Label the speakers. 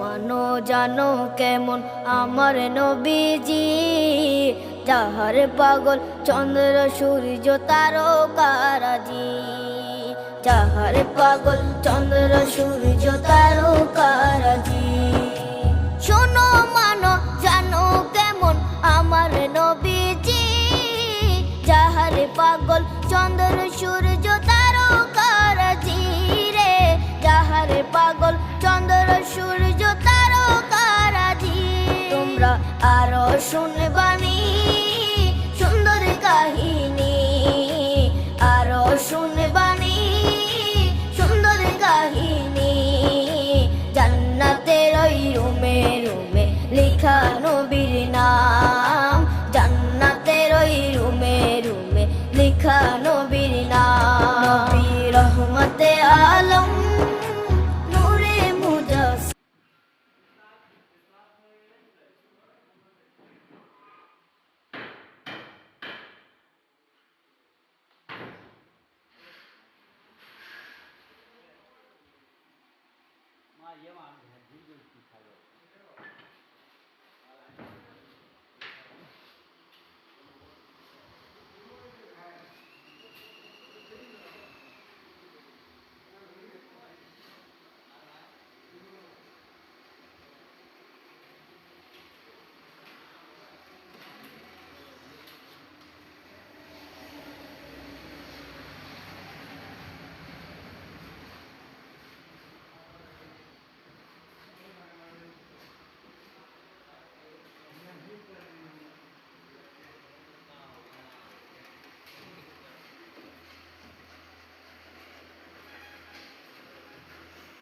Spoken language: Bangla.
Speaker 1: মানো জানো কেমন আমার নবীজি, যাহার পাগল চন্দ্র সূর্য তারকারাজি, যাহার পাগল চন্দ্র সূর্য তারকারাজি। শোনো মানো জানো কেমন আমার নবীজি, যাহার পাগল চন্দ্র সূর্য তারকারাজি রে, যাহার পাগল চন্দ্র সূর্য তারকারাজি। তোমরা আরো শুনবানি সুন্দর কাহিনী, আরো শুনবানি সুন্দর কাহিনী। জান্নাতের ওই রুমে রুমে লেখা নবীর নাম, জান্নাতের ওই রুমে রুমে লেখা নবীর নাম। নবী রহমতে আলম নূরে মুজাসসাম।